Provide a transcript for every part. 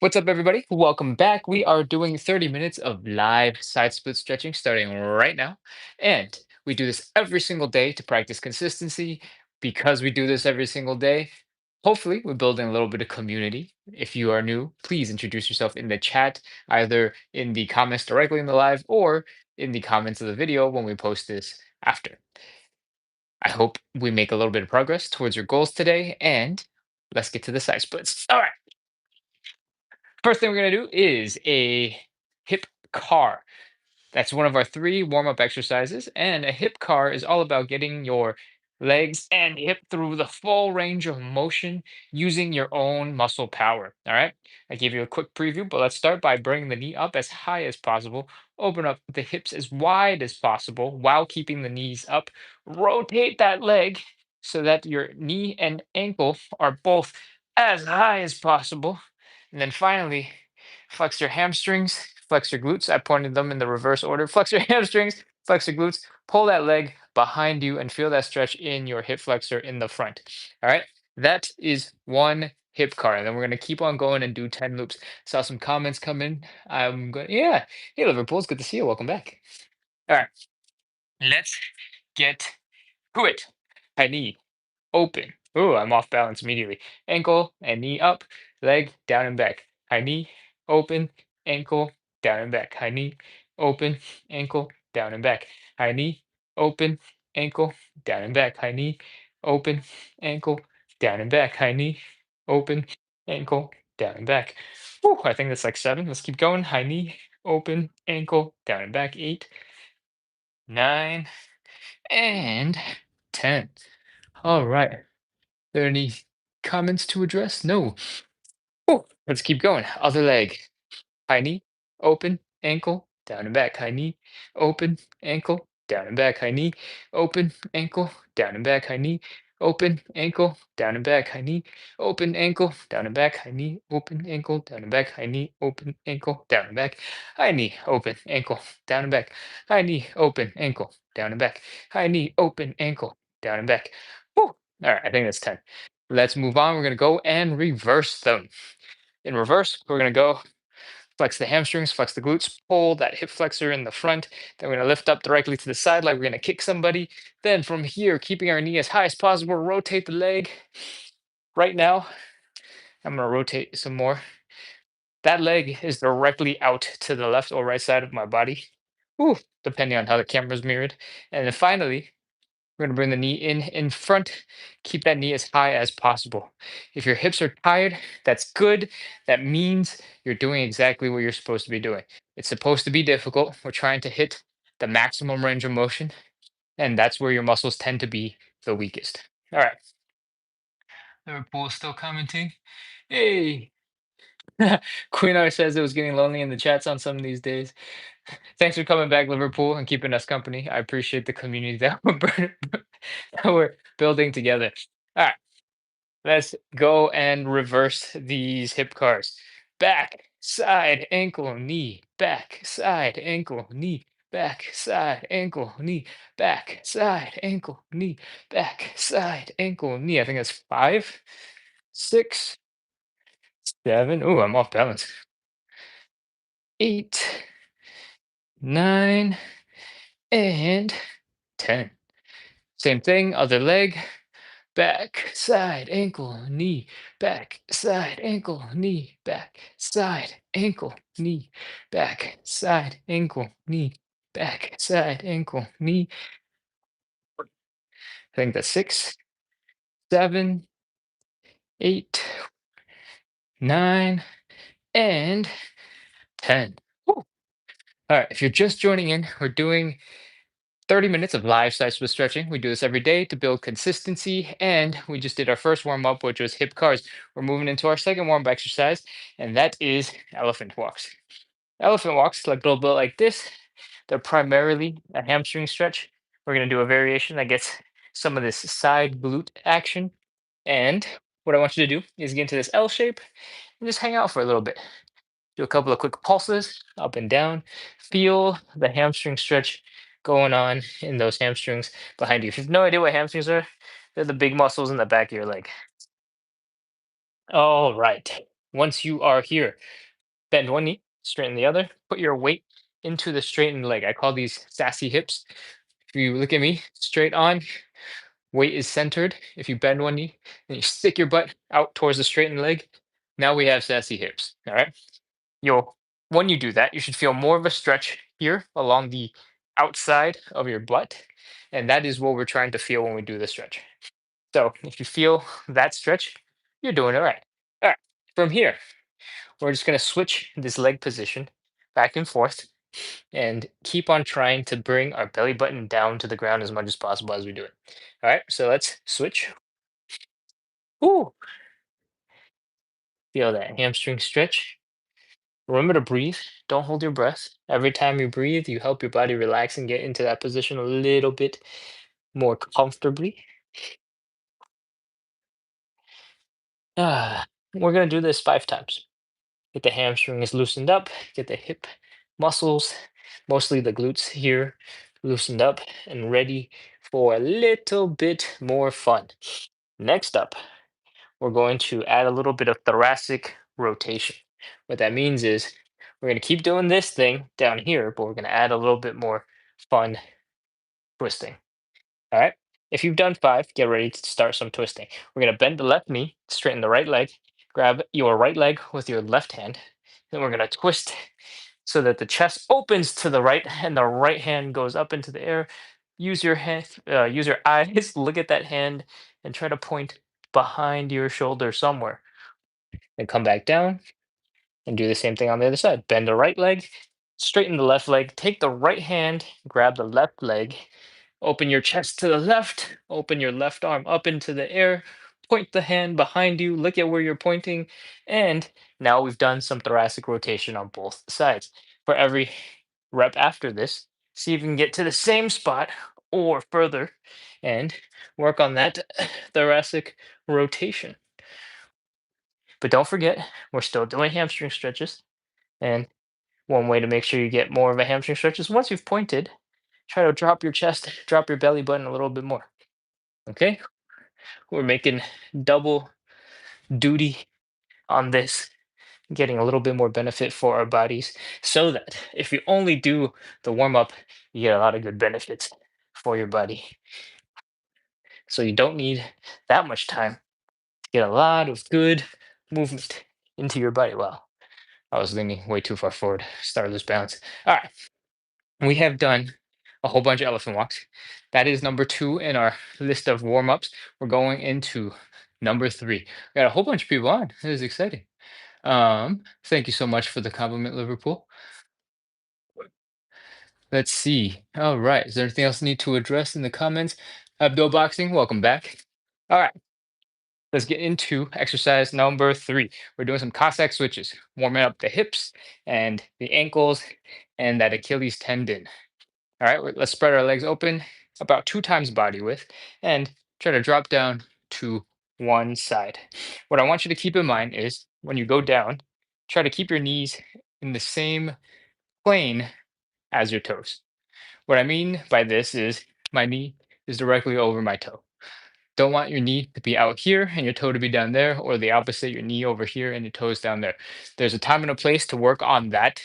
What's up, everybody? Welcome back. We are doing 30 minutes of live side split stretching starting right now. And we do this every single day to practice consistency. Because we do this every single day, hopefully, we're building a little bit of community. If you are new, please introduce yourself in the chat, either in the comments directly in the live or in the comments of the video when we post this after. I hope we make a little bit of progress towards your goals today. And let's get to the side splits. All right. First thing we're going to do is a hip car. That's one of our three warm up exercises. And a hip car is all about getting your legs and hip through the full range of motion using your own muscle power. All right. I gave you a quick preview, but let's start by bringing the knee up as high as possible. Open up the hips as wide as possible while keeping the knees up. Rotate that leg so that your knee and ankle are both as high as possible. And then finally, flex your hamstrings, flex your glutes. I pointed them in the reverse order. Flex your hamstrings, flex your glutes, pull that leg behind you and feel that stretch in your hip flexor in the front. All right. That is one hip car. And then we're going to keep on going and do 10 loops. Saw some comments come in. I'm going, yeah. Hey, Liverpool. It's good to see you. Welcome back. All right. Let's get to it. High knee, open. Ooh, I'm off balance immediately. Ankle and knee up, leg down and back. High knee, open, ankle, down and back. High knee, open, ankle, down and back. High knee, open, ankle, down and back. High knee, open, ankle, down and back. High knee, open, ankle, down and back. Whew, I think that's like 7. Let's keep going. High knee, open, ankle, down and back. 8, 9, and 10. All right. There any comments to address? No. Oh, let's keep going. Other leg. High knee, open, ankle, down and back. High knee, open, ankle, down and back. High knee, open, ankle, down and back. High knee, open, ankle, down and back. High knee, open, ankle, down and back. High knee, open, ankle, down and back. High knee, open, ankle, down and back. High knee, open, ankle, down and back. High knee, open, ankle, down and back. High knee, open, ankle, down and back. Whew. All right, I think that's 10. Let's move on. We're going to go and reverse them. In reverse, we're going to go flex the hamstrings, flex the glutes, pull that hip flexor in the front. Then we're going to lift up directly to the side like we're going to kick somebody. Then from here, keeping our knee as high as possible, rotate the leg. Right now, I'm going to rotate some more. That leg is directly out to the left or right side of my body. Ooh, depending on how the camera's mirrored. And then finally, we're going to bring the knee in front. Keep that knee as high as possible. If your hips are tired, that's good. That means you're doing exactly what you're supposed to be doing. It's supposed to be difficult. We're trying to hit the maximum range of motion, and that's where your muscles tend to be the weakest. All right. Liverpool is still commenting. Hey. Queen R says it was getting lonely in the chats on some of these days. Thanks for coming back, Liverpool, and keeping us company. I appreciate the community that that we're building together. All right, let's go and reverse these hip cars. Back, side, ankle, knee, back, side, ankle, knee, back, side, ankle, knee, back, side, ankle, knee, back, side, ankle, knee. I think that's 5, 6, 7. Ooh, I'm off balance. 8, 9, and 10. Same thing, other leg. Back, side, ankle, knee, back, side, ankle, knee, back, side, ankle, knee, back, side, ankle, knee, back, side, ankle, knee. I think that's 6, 7, 8, 9, and 10. Woo. All right, if you're just joining in, we're doing 30 minutes of live side split stretching. We do this every day to build consistency. And we just did our first warm up, which was hip cars. We're moving into our second warm up exercise, and that is elephant walks. Elephant walks look a little bit like this. They're primarily a hamstring stretch. We're going to do a variation that gets some of this side glute action. And what I want you to do is get into this L shape and just hang out for a little bit. Do a couple of quick pulses up and down. Feel the hamstring stretch going on in those hamstrings behind you. If you have no idea what hamstrings are, they're the big muscles in the back of your leg. All right. Once you are here, bend one knee, straighten the other, put your weight into the straightened leg. I call these sassy hips. If you look at me straight on, weight is centered. If you bend one knee and you stick your butt out towards the straightened leg, now we have sassy hips. All right. You'll When you do that, you should feel more of a stretch here along the outside of your butt. And that is what we're trying to feel when we do the stretch. So if you feel that stretch, you're doing it right. All right. From here, we're just going to switch this leg position back and forth and keep on trying to bring our belly button down to the ground as much as possible as we do it. All right. So let's switch. Ooh, feel that hamstring stretch. Remember to breathe. Don't hold your breath. Every time you breathe, you help your body relax and get into that position a little bit more comfortably. We're going to do this 5 times. Get the hamstrings loosened up, get the hip muscles, mostly the glutes here, loosened up and ready for a little bit more fun. Next up, we're going to add a little bit of thoracic rotation. What that means is we're going to keep doing this thing down here, but we're going to add a little bit more fun twisting. All right. If you've done 5, get ready to start some twisting. We're going to bend the left knee, straighten the right leg, grab your right leg with your left hand. Then we're going to twist so that the chest opens to the right and the right hand goes up into the air. Use your eyes, look at that hand, and try to point behind your shoulder somewhere. Then come back down and do the same thing on the other side. Bend the right leg, straighten the left leg, take the right hand, grab the left leg, open your chest to the left, open your left arm up into the air, point the hand behind you, look at where you're pointing, and now we've done some thoracic rotation on both sides. For every rep after this, see if you can get to the same spot or further and work on that thoracic rotation. But don't forget, we're still doing hamstring stretches. And one way to make sure you get more of a hamstring stretch is once you've pointed, try to drop your chest, drop your belly button a little bit more. Okay? We're making double duty on this, getting a little bit more benefit for our bodies so that if you only do the warm up, you get a lot of good benefits for your body. So you don't need that much time to get a lot of good movement into your body. Wow, I was leaning way too far forward. Started this balance. All right. We have done a whole bunch of elephant walks. That is number 2 in our list of warm-ups. We're going into number 3. We got a whole bunch of people on. This is exciting. Thank you so much for the compliment, Liverpool. Let's see. All right. Is there anything else I need to address in the comments? Abdo Boxing, welcome back. All right. Let's get into exercise number 3. We're doing some Cossack switches, warming up the hips and the ankles and that Achilles tendon. All right, let's spread our legs open about 2 times body width and try to drop down to one side. What I want you to keep in mind is when you go down, try to keep your knees in the same plane as your toes. What I mean by this is my knee is directly over my toe. Don't want your knee to be out here and your toe to be down there, or the opposite, your knee over here and your toes down there. There's a time and a place to work on that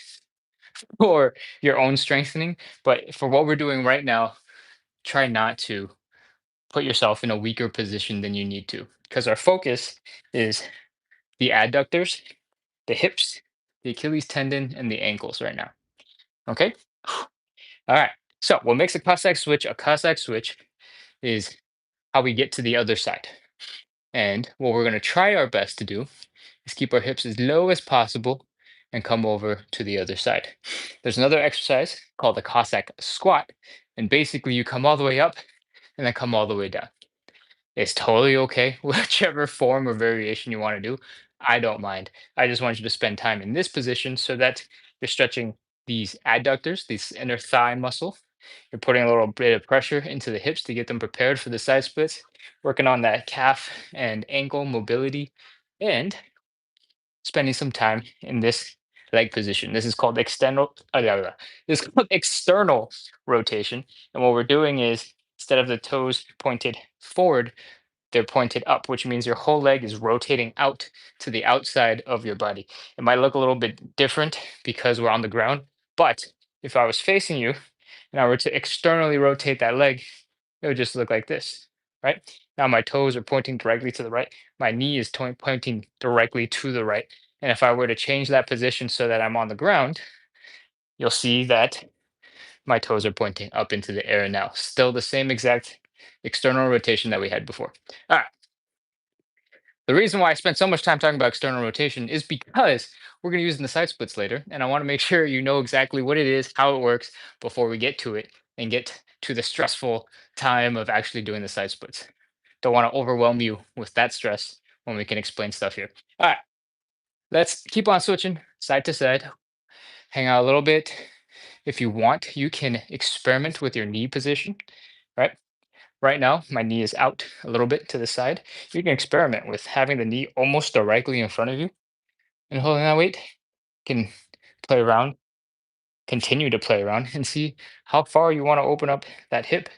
for your own strengthening. But for what we're doing right now, try not to put yourself in a weaker position than you need to, because our focus is the adductors, the hips, the Achilles tendon, and the ankles right now. Okay? All right. So what makes a Cossack switch a Cossack switch is how we get to the other side. And what we're going to try our best to do is keep our hips as low as possible and come over to the other side. There's another exercise called the Cossack squat. And basically you come all the way up and then come all the way down. It's totally okay, whichever form or variation you want to do. I don't mind. I just want you to spend time in this position so that you're stretching these adductors, these inner thigh muscle. You're putting a little bit of pressure into the hips to get them prepared for the side splits, working on that calf and ankle mobility, and spending some time in this leg position. This is called this is called external rotation. And what we're doing is instead of the toes pointed forward, they're pointed up, which means your whole leg is rotating out to the outside of your body. It might look a little bit different because we're on the ground, but if I was facing you and I were to externally rotate that leg, it would just look like this, right? Now my toes are pointing directly to the right. My knee is pointing directly to the right. And if I were to change that position so that I'm on the ground, you'll see that my toes are pointing up into the air now. Still the same exact external rotation that we had before. All right. The reason why I spent so much time talking about external rotation is because we're going to use it in the side splits later. And I want to make sure you know exactly what it is, how it works before we get to it and get to the stressful time of actually doing the side splits. Don't want to overwhelm you with that stress when we can explain stuff here. All right. Let's keep on switching side to side. Hang out a little bit. If you want, you can experiment with your knee position, right? Right now, my knee is out a little bit to the side. You can experiment with having the knee almost directly in front of you and holding that weight. Can play around, continue to play around, and see how far you want to open up that hip.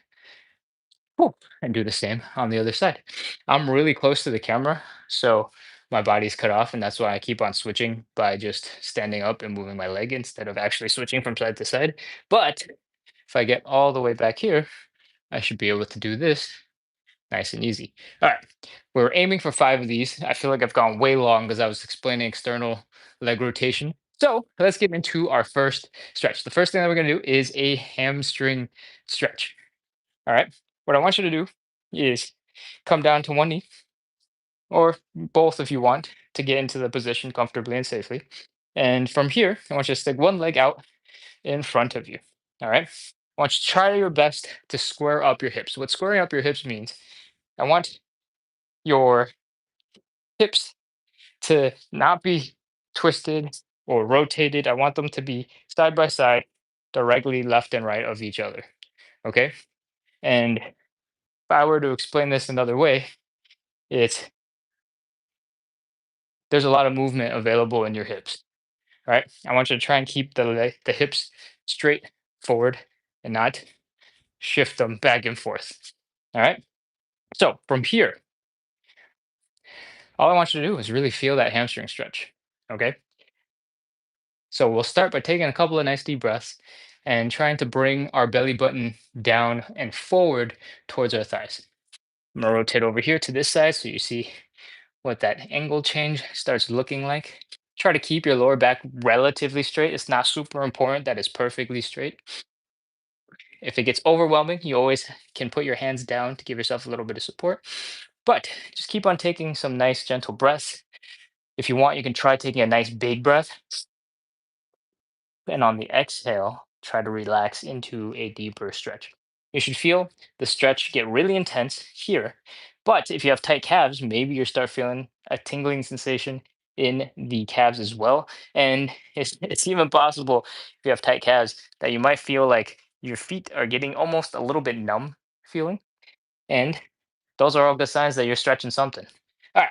Whew, and do the same on the other side. I'm really close to the camera, so my body's cut off, and that's why I keep on switching by just standing up and moving my leg instead of actually switching from side to side. But if I get all the way back here, I should be able to do this nice and easy. All right, we're aiming for 5 of these. I feel like I've gone way long because I was explaining external leg rotation. So let's get into our first stretch. The first thing that we're gonna do is a hamstring stretch. All right, what I want you to do is come down to one knee or both if you want to get into the position comfortably and safely. And from here, I want you to stick one leg out in front of you. All right. I want you to try your best to square up your hips. What squaring up your hips means, I want your hips to not be twisted or rotated. I want them to be side by side, directly left and right of each other. Okay. And if I were to explain this another way, it's there's a lot of movement available in your hips. Right. I want you to try and keep the hips straight forward and not shift them back and forth. All right. So from here, all I want you to do is really feel that hamstring stretch. Okay. So we'll start by taking a couple of nice deep breaths and trying to bring our belly button down and forward towards our thighs. I'm gonna rotate over here to this side so you see what that angle change starts looking like. Try to keep your lower back relatively straight. It's not super important that it's perfectly straight. If it gets overwhelming, you always can put your hands down to give yourself a little bit of support. But just keep on taking some nice gentle breaths. If you want, you can try taking a nice big breath. And on the exhale, try to relax into a deeper stretch. You should feel the stretch get really intense here. But if you have tight calves, maybe you start feeling a tingling sensation in the calves as well. And it's even possible if you have tight calves that you might feel like your feet are getting almost a little bit numb feeling. And those are all good signs that you're stretching something. All right.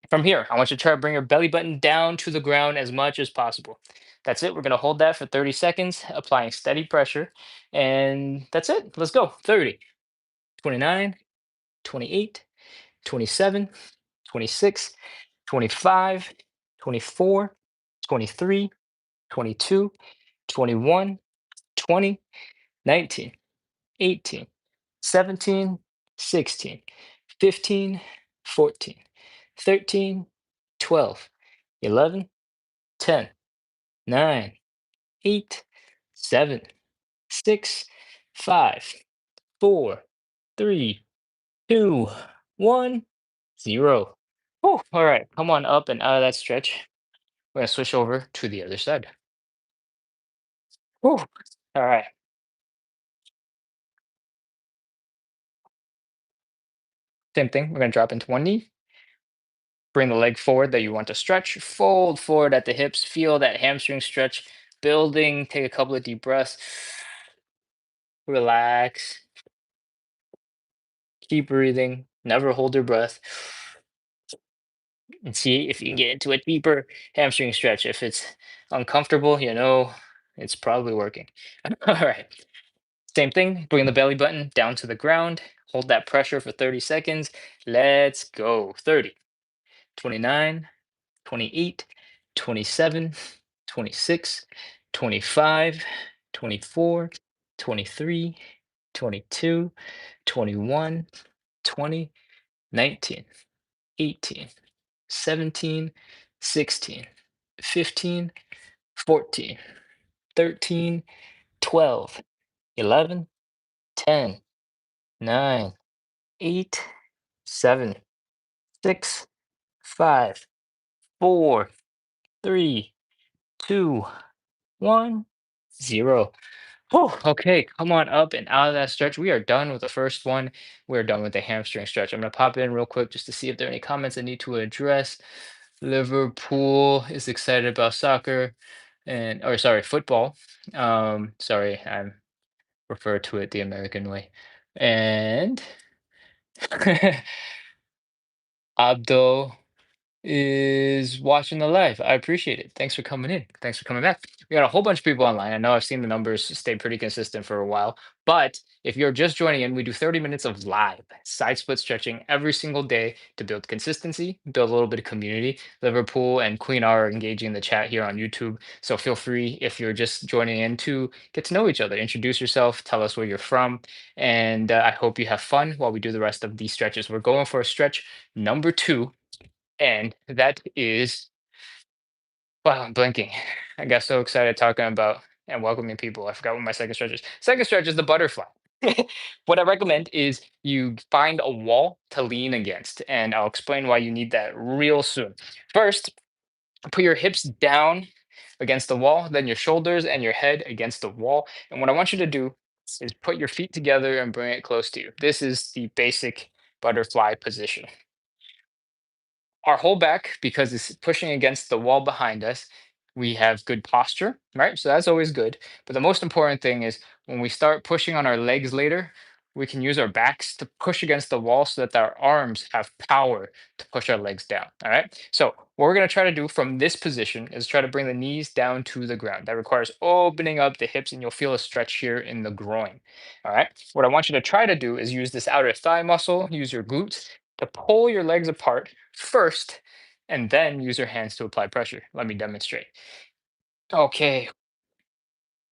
From here, I want you to try to bring your belly button down to the ground as much as possible. That's it. We're going to hold that for 30 seconds, applying steady pressure. And that's it. Let's go. 30, 29, 28, 27, 26, 25, 24, 23, 22, 21, 20, 19, 18, 17, 16, 15, 14, 13, 12, 11, 10, 9, 8, 7, 6, 5, 4, 3, 2, 1, 0. Oh, all right. Come on up and out of that stretch. We're going to switch over to the other side. Oh, all right. Same thing. We're going to drop into one knee. Bring the leg forward that you want to stretch. Fold forward at the hips. Feel that hamstring stretch building. Take a couple of deep breaths. Relax. Keep breathing. Never hold your breath. And see if you can get into a deeper hamstring stretch. If it's uncomfortable, you know it's probably working. All right. Same thing, bring the belly button down to the ground, hold that pressure for 30 seconds. Let's go. 30, 29, 28, 27, 26, 25, 24, 23, 22, 21, 20, 19, 18, 17, 16, 15, 14, 13, 12, 11, 10, 9, 8, 7, 6, 5, 4, 3, 2, 1, 0. Whew, okay, come on up and out of that stretch. We are done with the first one. We're done with the hamstring stretch. I'm going to pop in real quick just to see if there are any comments I need to address. Liverpool is excited about soccer and, or sorry, football. Sorry, I'm refer to it the American way. And Abdul is watching the live. I appreciate it. Thanks for coming in. Thanks for coming back. We got a whole bunch of people online. I know I've seen the numbers stay pretty consistent for a while, but if you're just joining in, we do 30 minutes of live side split stretching every single day to build consistency, build a little bit of community. Liverpool and Queen are engaging in the chat here on YouTube. So feel free, if you're just joining in, to get to know each other, introduce yourself, tell us where you're from. And I hope you have fun while we do the rest of these stretches. We're going for a stretch number 2, and that is, wow, I'm blinking. I got so excited talking about and welcoming people. I forgot what my second stretch is. Second stretch is the butterfly. What I recommend is you find a wall to lean against, and I'll explain why you need that real soon. First, put your hips down against the wall, then your shoulders and your head against the wall. And what I want you to do is put your feet together and bring it close to you. This is the basic butterfly position. Our whole back, because it's pushing against the wall behind us, we have good posture, right? So that's always good. But the most important thing is when we start pushing on our legs later, we can use our backs to push against the wall so that our arms have power to push our legs down. All right. So what we're going to try to do from this position is try to bring the knees down to the ground. That requires opening up the hips, and you'll feel a stretch here in the groin. All right. What I want you to try to do is use this outer thigh muscle, use your glutes to pull your legs apart first, and then use your hands to apply pressure. Let me demonstrate. Okay,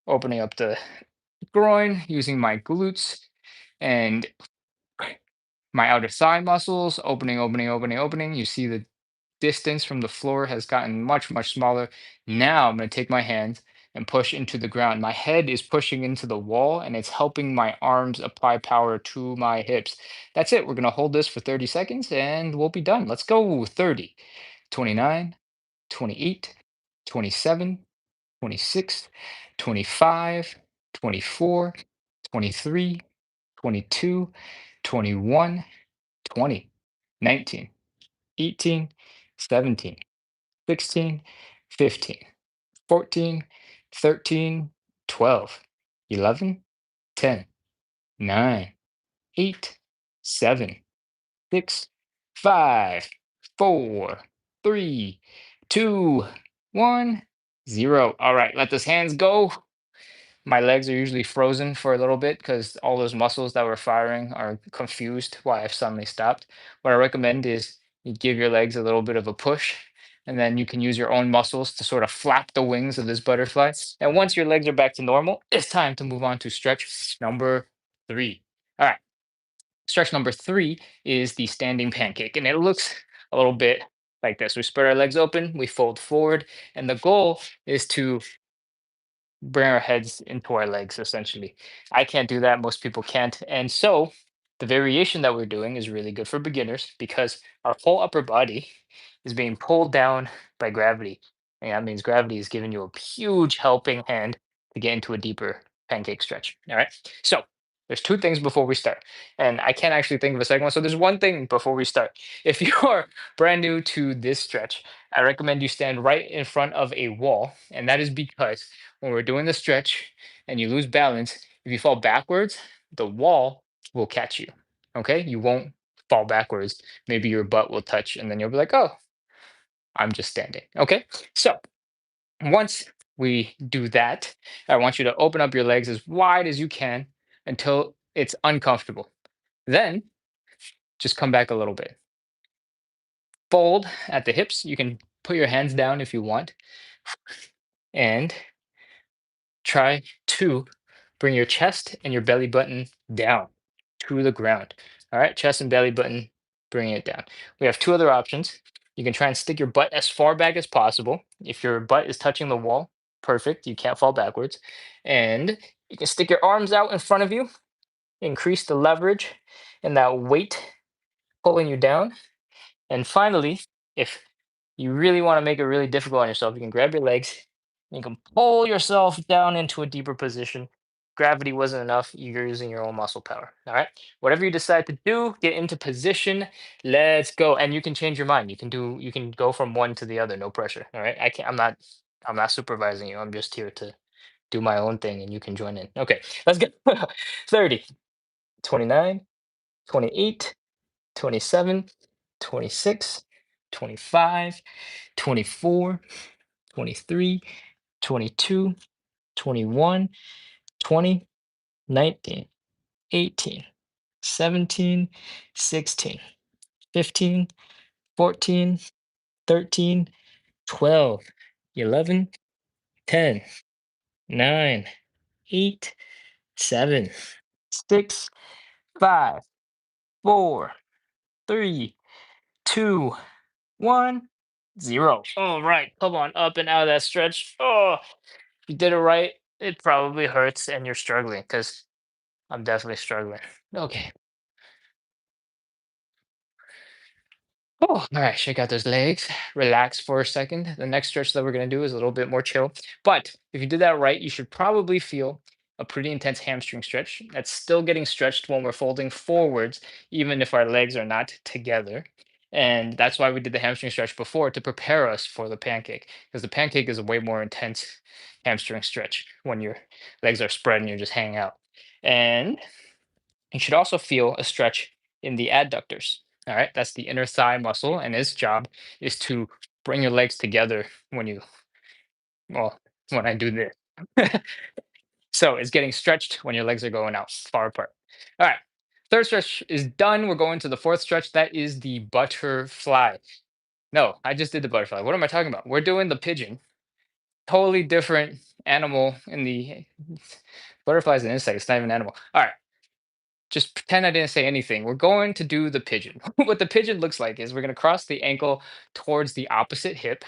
opening up the groin using my glutes and my outer thigh muscles, opening, opening, opening, opening. You see the distance from the floor has gotten much, much smaller. Now I'm going to take my hands and push into the ground. My head is pushing into the wall, and it's helping my arms apply power to my hips. That's it. We're going to hold this for 30 seconds and we'll be done. Let's go. 30, 29, 28, 27, 26, 25, 24, 23, 22, 21, 20, 19, 18, 17, 16, 15, 14, 13, 12, 11, 10, 9, 8, 7, 6, 5, 4, 3, 2, 1, 0. All right, let those hands go. My legs are usually frozen for a little bit because all those muscles that were firing are confused why I've suddenly stopped. What I recommend is you give your legs a little bit of a push, and then you can use your own muscles to sort of flap the wings of this butterfly. And once your legs are back to normal, it's time to move on to stretch number 3. All right, stretch number 3 is the standing pancake, and it looks a little bit like this. We spread our legs open, we fold forward, and the goal is to bring our heads into our legs essentially. I can't do that, most people can't. And so the variation that we're doing is really good for beginners because our whole upper body is being pulled down by gravity. And that means gravity is giving you a huge helping hand to get into a deeper pancake stretch. All right. So there's two things before we start. And I can't actually think of a second one. So there's one thing before we start. If you are brand new to this stretch, I recommend you stand right in front of a wall. And that is because when we're doing the stretch and you lose balance, if you fall backwards, the wall will catch you. Okay. You won't fall backwards. Maybe your butt will touch, and then you'll be like, oh, I'm just standing. Okay. So once we do that, I want you to open up your legs as wide as you can until it's uncomfortable. Then just come back a little bit. Fold at the hips. You can put your hands down if you want, and try to bring your chest and your belly button down to the ground. All right, chest and belly button, bringing it down. We have two other options. You can try and stick your butt as far back as possible. If your butt is touching the wall, perfect. You can't fall backwards. And you can stick your arms out in front of you, increase the leverage and that weight pulling you down. And finally, if you really want to make it really difficult on yourself, you can grab your legs, you can pull yourself down into a deeper position. Gravity wasn't enough, you're using your own muscle power. All right. Whatever you decide to do, get into position. Let's go. And you can change your mind. You can go from one to the other, no pressure. All right. I'm not supervising you. I'm just here to do my own thing and you can join in. Okay, let's go. 30, 29, 28, 27, 26, 25, 24, 23, 22, 21, 20, 19, 18, 17, 16, 15, 14, 13, 12, 11, 10, 9, 8, 7, 6, 5, 4, 3, 2, 1, 0. All right, come on up and out of that stretch. Oh, you did it right. It probably hurts and you're struggling because I'm definitely struggling. Okay. Oh, all right. Shake out those legs. Relax for a second. The next stretch that we're going to do is a little bit more chill. But if you did that right, you should probably feel a pretty intense hamstring stretch. That's still getting stretched when we're folding forwards, even if our legs are not together. And that's why we did the hamstring stretch before to prepare us for the pancake, because the pancake is a way more intense hamstring stretch when your legs are spread and you're just hanging out. And you should also feel a stretch in the adductors. All right, that's the inner thigh muscle, and its job is to bring your legs together when you, well, when I do this. So it's getting stretched when your legs are going out far apart. All right, third stretch is done. We're going to the fourth stretch. That is the butterfly. No, I just did the butterfly. What am I talking about? We're doing the pigeon. Totally different animal in the butterfly is an insect. It's not even an animal. All right. Just pretend I didn't say anything. We're going to do the pigeon. What the pigeon looks like is we're going to cross the ankle towards the opposite hip.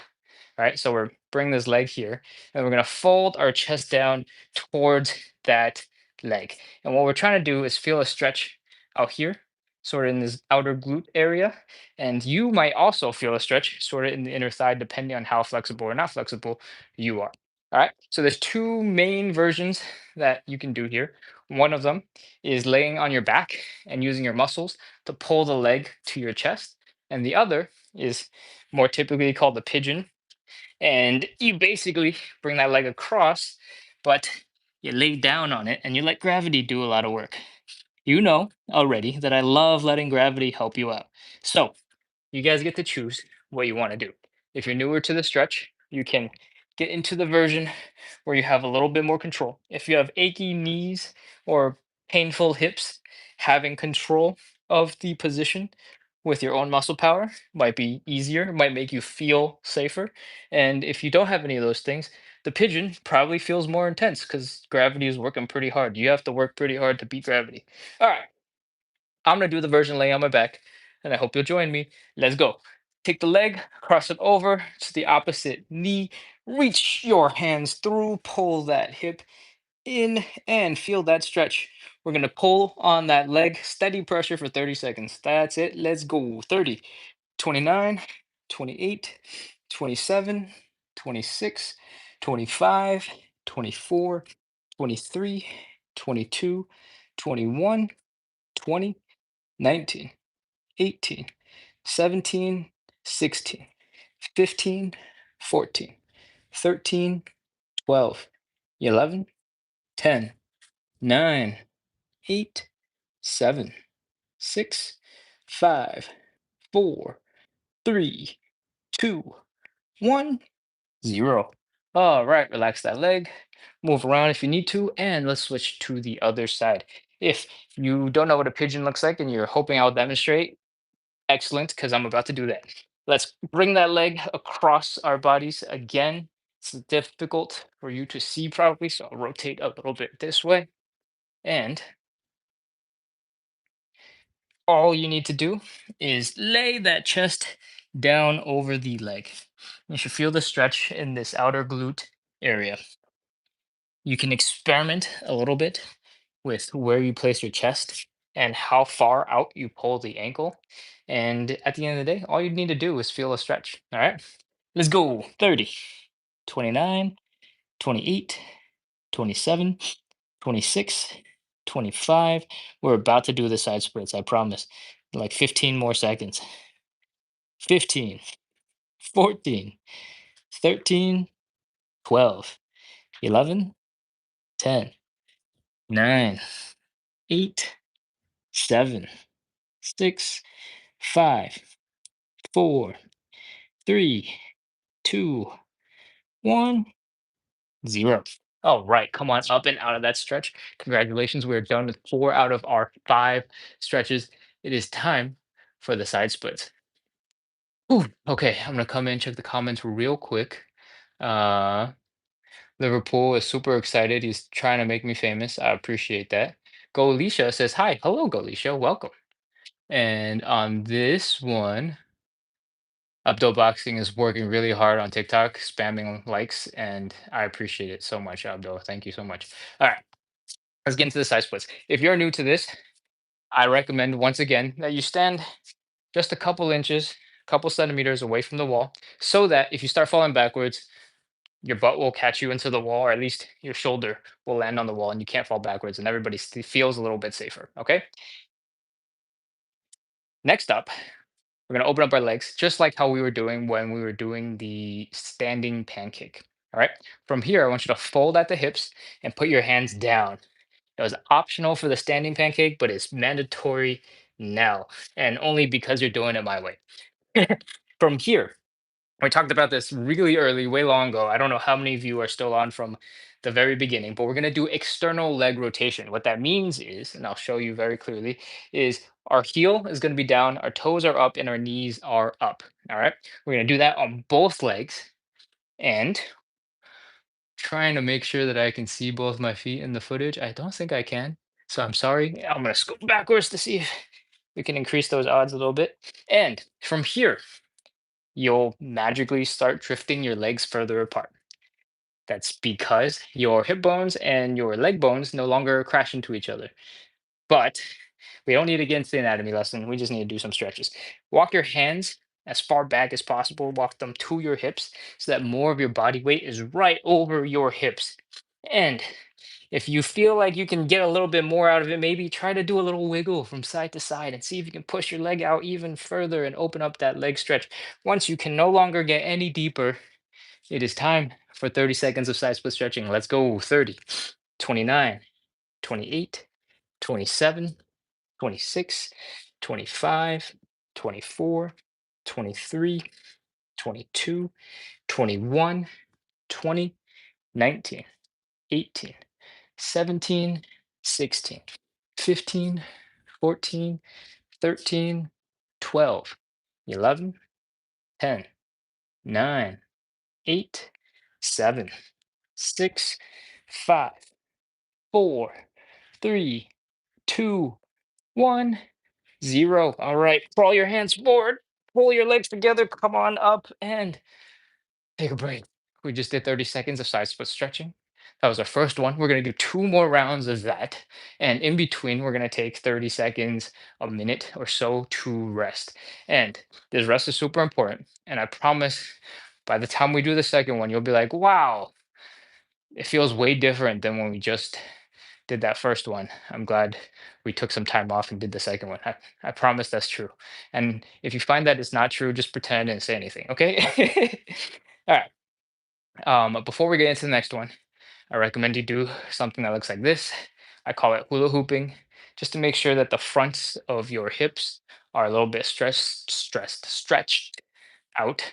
All right, so we're bringing this leg here, and we're going to fold our chest down towards that leg. And what we're trying to do is feel a stretch out here, sort of in this outer glute area. And you might also feel a stretch sort of in the inner thigh, depending on how flexible or not flexible you are. All right, so there's two main versions that you can do here. One of them is laying on your back and using your muscles to pull the leg to your chest. And the other is more typically called the pigeon. And you basically bring that leg across, but you lay down on it and you let gravity do a lot of work. You know already that I love letting gravity help you out. So you guys get to choose what you want to do. If you're newer to the stretch, you can get into the version where you have a little bit more control. If you have achy knees or painful hips, having control of the position with your own muscle power might be easier, might make you feel safer. And if you don't have any of those things, the pigeon probably feels more intense because gravity is working pretty hard. You have to work pretty hard to beat gravity. All right, I'm gonna do the version laying on my back, and I hope you'll join me. Let's go. Take the leg, cross it over to the opposite knee, reach your hands through, pull that hip in, and feel that stretch. We're gonna pull on that leg, steady pressure for 30 seconds. That's it. Let's go. 30, 29, 28, 27, 26, 25, 24, 23, 22, 21, 20, 19, 18, 17, 16, 15, 14, 13, 12, 11, 10, 9, 8, 7, 6, 5, 4, 3, 2, 1, 0. All right, relax that leg, move around if you need to, and let's switch to the other side. If you don't know what a pigeon looks like and you're hoping I'll demonstrate, excellent, because I'm about to do that. Let's bring that leg across our bodies again. It's difficult for you to see probably, so I'll rotate a little bit this way. And all you need to do is lay that chest down over the leg. You should feel the stretch in this outer glute area. You can experiment a little bit with where you place your chest and how far out you pull the ankle. And at the end of the day, all you need to do is feel a stretch. All right, let's go. 30, 29, 28, 27, 26, 25. We're about to do the side splits, I promise. Like 15 more seconds. 15, 14, 13, 12, 11, 10, 9, 8, 7, 6, 5, 4, 3, 2, 1, 0. All right, come on up and out of that stretch. Congratulations, we're done with 4 out of our 5 stretches. It is time for the side splits. Ooh, okay, I'm gonna come in, check the comments real quick. Uh, Liverpool is super excited. He's trying to make me famous. I appreciate that. Golisha says, hi, hello, Golisha, welcome. And on this one, Abdo Boxing is working really hard on TikTok, spamming likes, and I appreciate it so much, Abdo. Thank you so much. All right, let's get into the side splits. If you're new to this, I recommend once again that you stand just a couple inches, couple centimeters away from the wall, so that if you start falling backwards, your butt will catch you into the wall, or at least your shoulder will land on the wall, and you can't fall backwards, and everybody feels a little bit safer. Okay. Next up, we're going to open up our legs just like how we were doing when we were doing the standing pancake. All right. From here, I want you to fold at the hips and put your hands down. It was optional for the standing pancake, but it's mandatory now, and only because you're doing it my way. From here, we talked about this really early, way long ago. I don't know how many of you are still on from the very beginning, but we're going to do external leg rotation. What that means is, and I'll show you very clearly, is our heel is going to be down, our toes are up, and our knees are up. All right. We're going to do that on both legs and trying to make sure that I can see both my feet in the footage. I don't think I can. So I'm sorry. I'm going to scoot backwards to see if we can increase those odds a little bit. And from here, you'll magically start drifting your legs further apart. That's because your hip bones and your leg bones no longer crash into each other. But we don't need to get into the anatomy lesson. We just need to do some stretches. Walk your hands as far back as possible. Walk them to your hips so that more of your body weight is right over your hips. And if you feel like you can get a little bit more out of it, maybe try to do a little wiggle from side to side and see if you can push your leg out even further and open up that leg stretch. Once you can no longer get any deeper, it is time for 30 seconds of side split stretching. Let's go. 30, 29, 28, 27, 26, 25, 24, 23, 22, 21, 20, 19, 18, 17, 16, 15, 14, 13, 12, 11, 10, 9, 8, 7, 6, 5, 4, 3, 2, 1, 0. All right, crawl your hands forward, pull your legs together, come on up, and take a break. We just did 30 seconds of side split stretching. That was our first one. We're going to do 2 more rounds of that. And in between, we're going to take 30 seconds, a minute or so to rest. And this rest is super important. And I promise by the time we do the second one, you'll be like, wow, it feels way different than when we just did that first one. I'm glad we took some time off and did the second one. I promise that's true. And if you find that it's not true, just pretend and say anything, okay? All right. Before we get into the next one, I recommend you do something that looks like this. I call it hula hooping, just to make sure that the fronts of your hips are a little bit stretched out,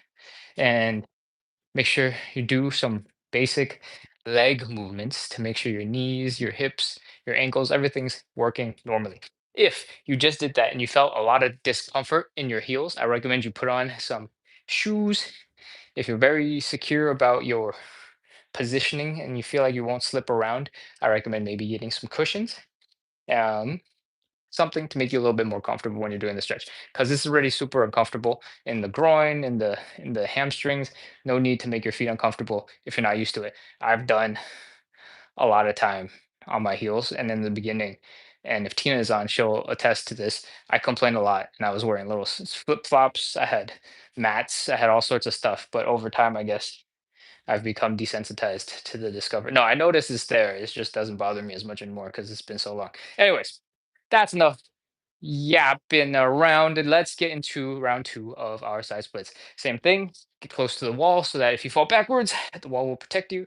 and make sure you do some basic leg movements to make sure your knees, your hips, your ankles, everything's working normally. If you just did that and you felt a lot of discomfort in your heels, I recommend you put on some shoes. If you're very secure about your positioning and you feel like you won't slip around, I recommend maybe getting some cushions. Um, Something to make you a little bit more comfortable when you're doing the stretch, because this is already super uncomfortable in the groin, in the hamstrings. No need to make your feet uncomfortable if you're not used to it. I've done a lot of time on my heels and in the beginning, and if Tina is on, she'll attest to this. I complained a lot, and I was wearing little flip flops. I had mats. I had all sorts of stuff. But over time, I guess I've become desensitized to the discomfort. No, I notice it's there. It just doesn't bother me as much anymore because it's been so long. Anyways, that's enough yapping around, and let's get into round two of our side splits. Same thing, get close to the wall so that if you fall backwards, the wall will protect you.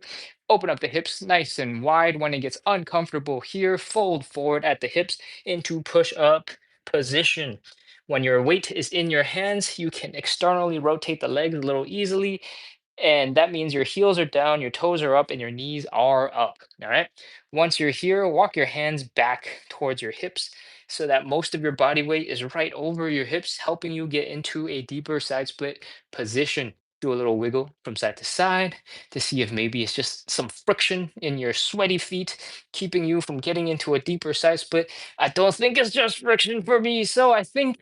Open up the hips nice and wide. When it gets uncomfortable here, fold forward at the hips into push up position. When your weight is in your hands, you can externally rotate the legs a little easily, and that means your heels are down, your toes are up, and your knees are up. All right. Once you're here, walk your hands back towards your hips so that most of your body weight is right over your hips, helping you get into a deeper side split position. Do a little wiggle from side to side to see if maybe it's just some friction in your sweaty feet keeping you from getting into a deeper side split. I don't think it's just friction for me, so I think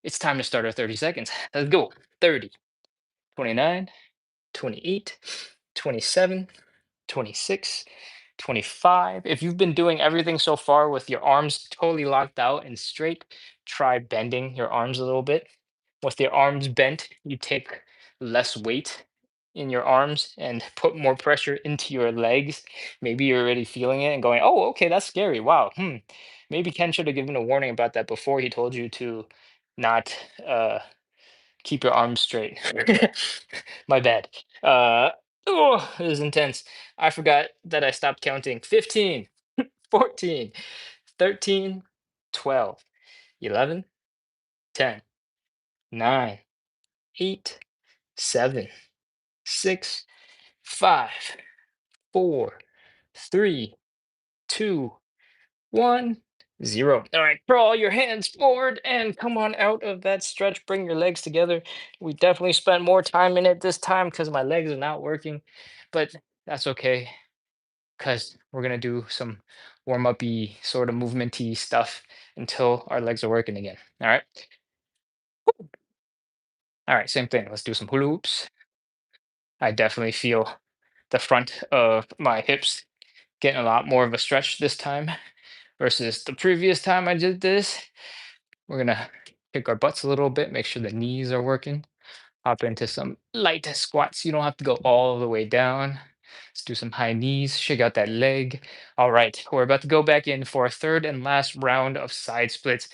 it's time to start our 30 seconds. Let's go. 30, 29, 28, 27, 26, 25. If you've been doing everything so far with your arms totally locked out and straight, try bending your arms a little bit. With your arms bent, you take less weight in your arms and put more pressure into your legs. Maybe you're already feeling it and going, oh, okay, that's scary. Wow. Maybe Ken should have given a warning about that before he told you to not keep your arms straight. My bad. Oh, it was intense. I forgot that I stopped counting. 15, 14, 13, 12, 11, 10, 9, 8, 7, 6, 5, 4, 3, 2, 1, 0. All right, crawl your hands forward and come on out of that stretch. Bring your legs together. We definitely spent more time in it this time because my legs are not working, but that's okay because we're gonna do some warm-up-y sort of movement-y stuff until our legs are working again. All right. All right, same thing. Let's do some hula hoops. I definitely feel the front of my hips getting a lot more of a stretch this time versus the previous time I did this. We're gonna kick our butts a little bit, make sure the knees are working. Hop into some light squats. You don't have to go all the way down. Let's do some high knees, shake out that leg. All right, we're about to go back in for a third and last round of side splits.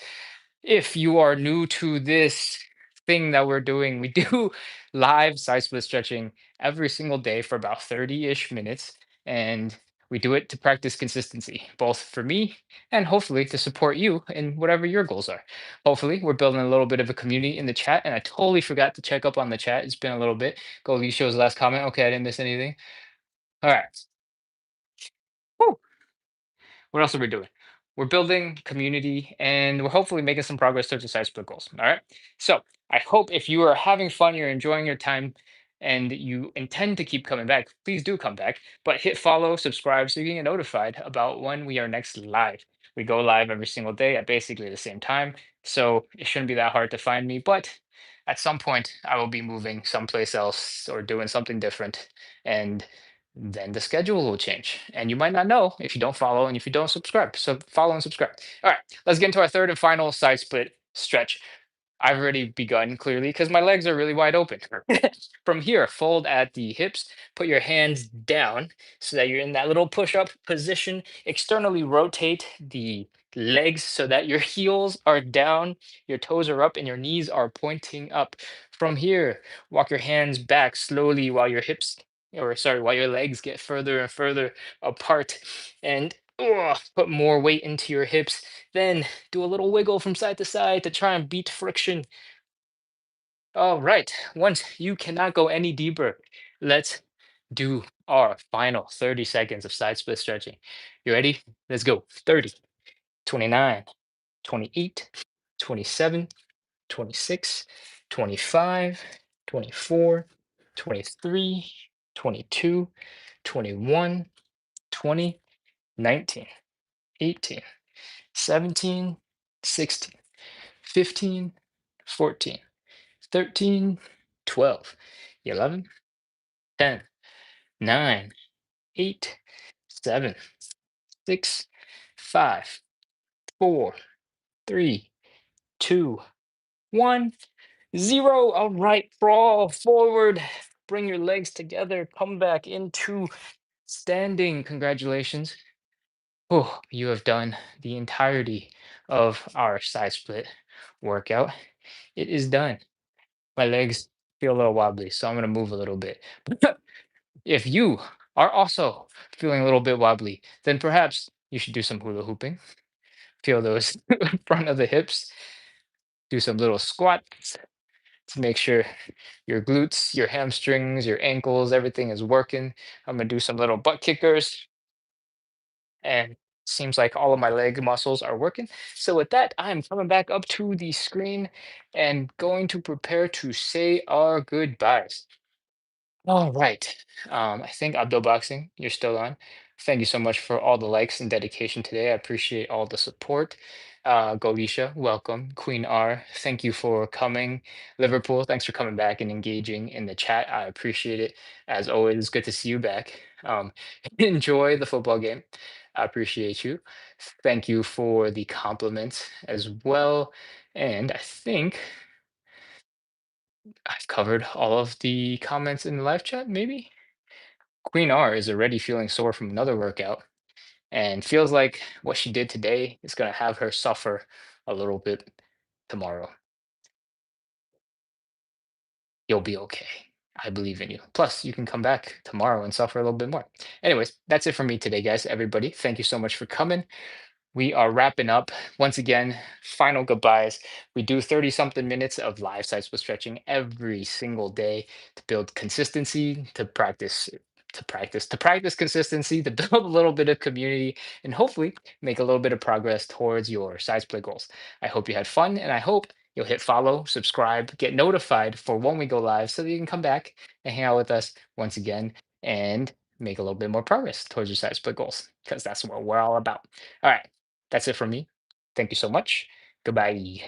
If you are new to this thing that we're doing, we do live side split stretching every single day for about 30-ish minutes. And we do it to practice consistency, both for me and hopefully to support you in whatever your goals are. Hopefully, we're building a little bit of a community in the chat. And I totally forgot to check up on the chat. It's been a little bit. Go leave show's last comment. Okay, I didn't miss anything. All right. Woo. What else are we doing? We're building community and we're hopefully making some progress towards the side split goals. All right. So I hope if you are having fun, you're enjoying your time, and you intend to keep coming back, please do come back. But hit follow, subscribe so you can get notified about when we are next live. We go live every single day at basically the same time. So it shouldn't be that hard to find me. But at some point, I will be moving someplace else or doing something different. And then the schedule will change. And you might not know if you don't follow and if you don't subscribe. So follow and subscribe. All right, let's get into our third and final side split stretch. I've already begun clearly because my legs are really wide open. From here, fold at the hips, put your hands down so that you're in that little push up position. Externally rotate the legs so that your heels are down, your toes are up, and your knees are pointing up. From here, walk your hands back slowly while your hips, or sorry, while your legs get further and further apart. And put more weight into your hips. Then do a little wiggle from side to side to try and beat friction. All right. Once you cannot go any deeper, let's do our final 30 seconds of side split stretching. You ready? Let's go. 30, 29, 28, 27, 26, 25, 24, 23, 22, 21, 20, 19, 18, 17, 16, 15, 14, 13, 12, 11, 10, 9, 8, 7, 6, 5, 4, 3, 2, 1, 0. All right, crawl forward. Bring your legs together. Come back into standing. Congratulations. Oh, you have done the entirety of our side split workout. It is done. My legs feel a little wobbly, so I'm going to move a little bit. If you are also feeling a little bit wobbly, then perhaps you should do some hula hooping. Feel those front of the hips. Do some little squats to make sure your glutes, your hamstrings, your ankles, everything is working. I'm gonna do some little butt kickers, and seems like all of my leg muscles are working. So with that, I'm coming back up to the screen and going to prepare to say our goodbyes. All right. I think Abdul Boxing, you're still on. Thank you so much for all the likes and dedication today. I appreciate all the support. Golisha, welcome. Queen R, thank you for coming. Liverpool, thanks for coming back and engaging in the chat. I appreciate it. As always, it's good to see you back. Enjoy the football game. I appreciate you. Thank you for the compliments as well. And I think I've covered all of the comments in the live chat, maybe? Queen R is already feeling sore from another workout and feels like what she did today is going to have her suffer a little bit tomorrow. You'll be okay. I believe in you. Plus, you can come back tomorrow and suffer a little bit more. Anyways, that's it for me today, guys. Everybody, thank you so much for coming. We are wrapping up. Once again, final goodbyes. We do 30 something minutes of live side split stretching every single day to build consistency, to practice consistency, to build a little bit of community, and hopefully make a little bit of progress towards your side split goals. I hope you had fun, and I hope you'll hit follow, subscribe, get notified for when we go live so that you can come back and hang out with us once again and make a little bit more progress towards your side split goals because that's what we're all about. All right. That's it from me. Thank you so much. Goodbye.